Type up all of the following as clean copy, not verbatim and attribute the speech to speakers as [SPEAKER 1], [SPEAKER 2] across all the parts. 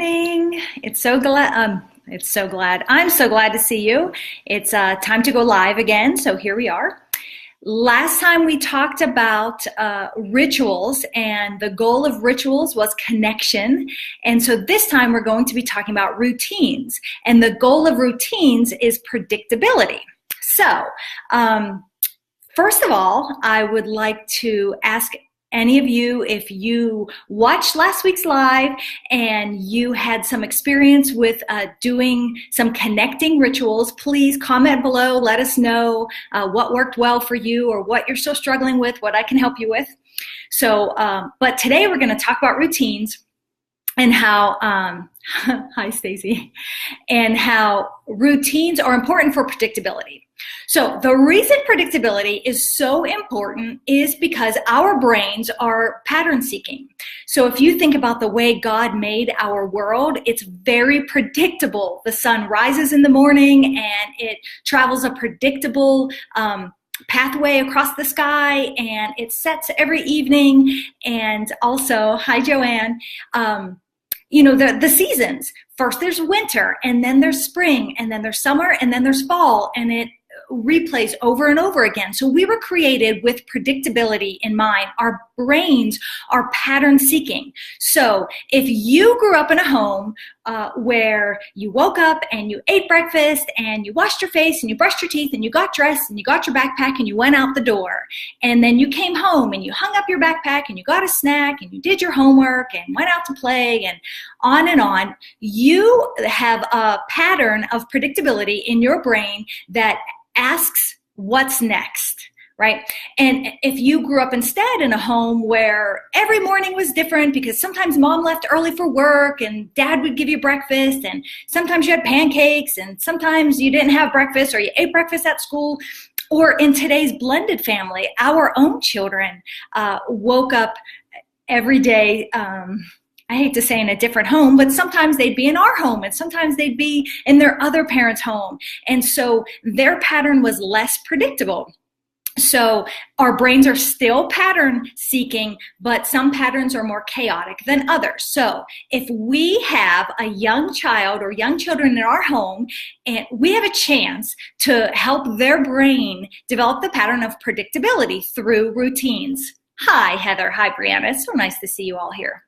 [SPEAKER 1] morning. I'm so glad to see you. It's time to go live again, so here we are. Last time we talked about rituals, and the goal of rituals was connection. And so this time we're going to be talking about routines. And the goal of routines is predictability. So first of all, I would like to ask any of you, if you watched last week's live and you had some experience with doing some connecting rituals, please comment below. Let us know what worked well for you or what you're still struggling with, what I can help you with. So, but today we're going to talk about routines and how, hi Stacy, and how routines are important for predictability. So the reason predictability is so important is because our brains are pattern seeking. So if you think about the way God made our world, it's very predictable. The sun rises in the morning and it travels a predictable pathway across the sky, and it sets every evening. And also, hi Joanne, you know, the seasons. First there's winter, and then there's spring, and then there's summer, and then there's fall, and it replays over and over again. So we were created with predictability in mind. Our brains are pattern seeking. So if you grew up in a home where you woke up and you ate breakfast and you washed your face and you brushed your teeth and you got dressed and you got your backpack and you went out the door, and then you came home and you hung up your backpack and you got a snack and you did your homework and went out to play and on, you have a pattern of predictability in your brain that asks what's next, right? And if you grew up instead in a home where every morning was different because sometimes mom left early for work and dad would give you breakfast, and sometimes you had pancakes and sometimes you didn't have breakfast or you ate breakfast at school, or in today's blended family, our own children woke up every day, I hate to say in a different home, but sometimes they'd be in our home and sometimes they'd be in their other parent's home. And so their pattern was less predictable. So our brains are still pattern seeking, but some patterns are more chaotic than others. So if we have a young child or young children in our home, and we have a chance to help their brain develop the pattern of predictability through routines. Hi, Heather. Hi, Brianna. It's so nice to see you all here.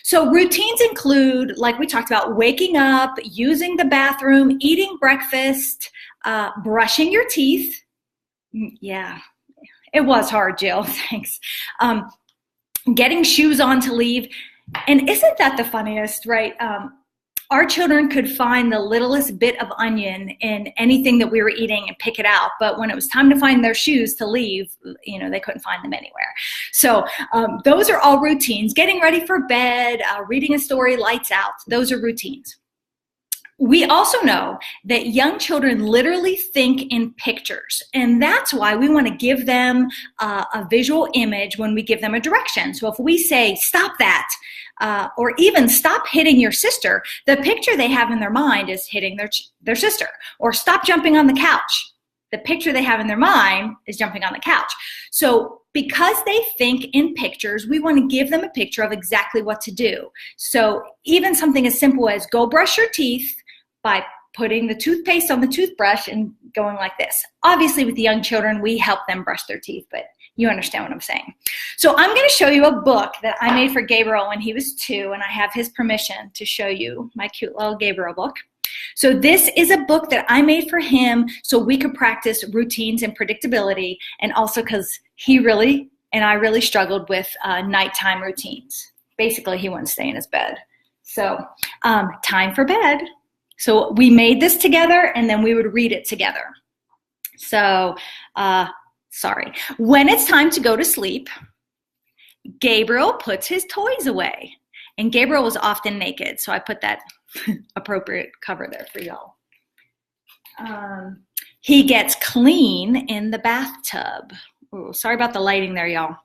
[SPEAKER 1] So routines include, like we talked about, waking up, using the bathroom, eating breakfast, brushing your teeth. Yeah, it was hard, Jill. Thanks. Getting shoes on to leave. And isn't that the funniest, right? Our children could find the littlest bit of onion in anything that we were eating and pick it out. But when it was time to find their shoes to leave, you know, they couldn't find them anywhere. So those are all routines. Getting ready for bed, reading a story, lights out, those are routines. We also know that young children literally think in pictures, and that's why we want to give them a visual image when we give them a direction. So if we say, stop that, or even stop hitting your sister, the picture they have in their mind is hitting their sister. Or stop jumping on the couch. The picture they have in their mind is jumping on the couch. So because they think in pictures, we want to give them a picture of exactly what to do. So even something as simple as go brush your teeth by putting the toothpaste on the toothbrush and going like this. Obviously with the young children, we help them brush their teeth, but you understand what I'm saying. So I'm going to show you a book that I made for Gabriel when he was 2, and I have his permission to show you my cute little Gabriel book. So this is a book that I made for him so we could practice routines and predictability, and also because he really and I really struggled with nighttime routines. Basically, he wouldn't stay in his bed. So time for bed. So we made this together, and then we would read it together. So, sorry. When it's time to go to sleep, Gabriel puts his toys away. And Gabriel was often naked, so I put that appropriate cover there for y'all. He gets clean in the bathtub. Ooh, sorry about the lighting there, y'all.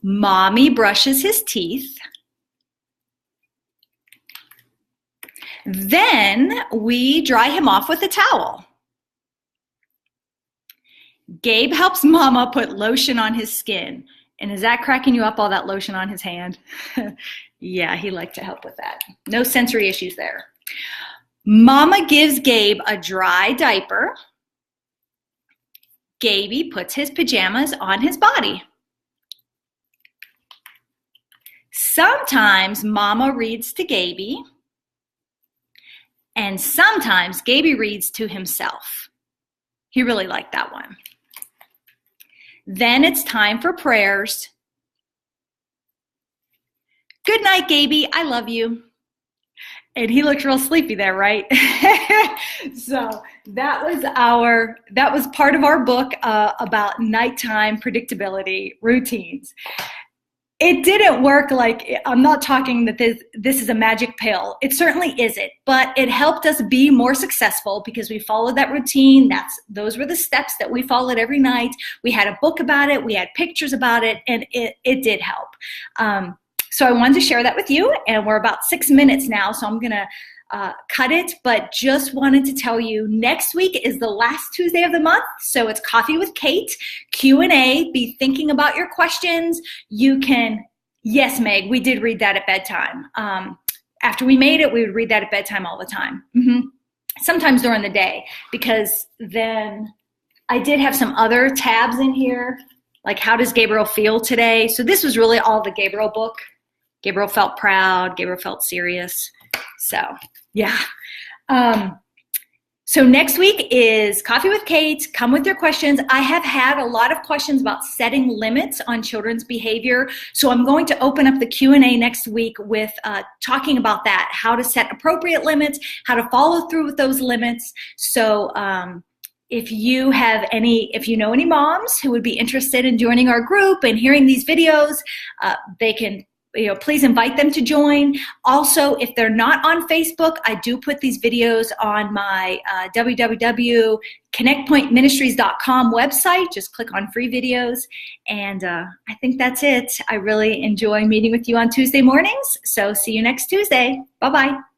[SPEAKER 1] Mommy brushes his teeth. Then we dry him off with a towel. Gabe helps Mama put lotion on his skin. And is that cracking you up, all that lotion on his hand? Yeah, he liked to help with that. No sensory issues there. Mama gives Gabe a dry diaper. Gaby puts his pajamas on his body. Sometimes Mama reads to Gaby, and sometimes Gaby reads to himself. He really liked that one. Then it's time for prayers. Good night, Gaby. I love you. And he looks real sleepy there, right? So that was part of our book about nighttime predictability routines. It didn't work like, I'm not talking that this is a magic pill. It certainly isn't, but it helped us be more successful because we followed that routine. Those were the steps that we followed every night. We had a book about it. We had pictures about it, and it did help. So I wanted to share that with you, and we're about 6 minutes now, so I'm going to cut it, but just wanted to tell you next week is the last Tuesday of the month, so it's Coffee with Kate, Q&A. Be thinking about your questions. You can, yes, Meg, we did read that at bedtime. After we made it, we would read that at bedtime all the time. Sometimes during the day, because then I did have some other tabs in here, like how does Gabriel feel today? So this was really all the Gabriel book. Gabriel felt proud. Gabriel felt serious. So yeah. So next week is Coffee with Kate. Come with your questions. I have had a lot of questions about setting limits on children's behavior. So I'm going to open up the Q&A next week with talking about that, how to set appropriate limits, how to follow through with those limits. So if you know any moms who would be interested in joining our group and hearing these videos, they can, please invite them to join. Also, if they're not on Facebook, I do put these videos on my www.connectpointministries.com website. Just click on free videos. And I think that's it. I really enjoy meeting with you on Tuesday mornings. So see you next Tuesday. Bye-bye.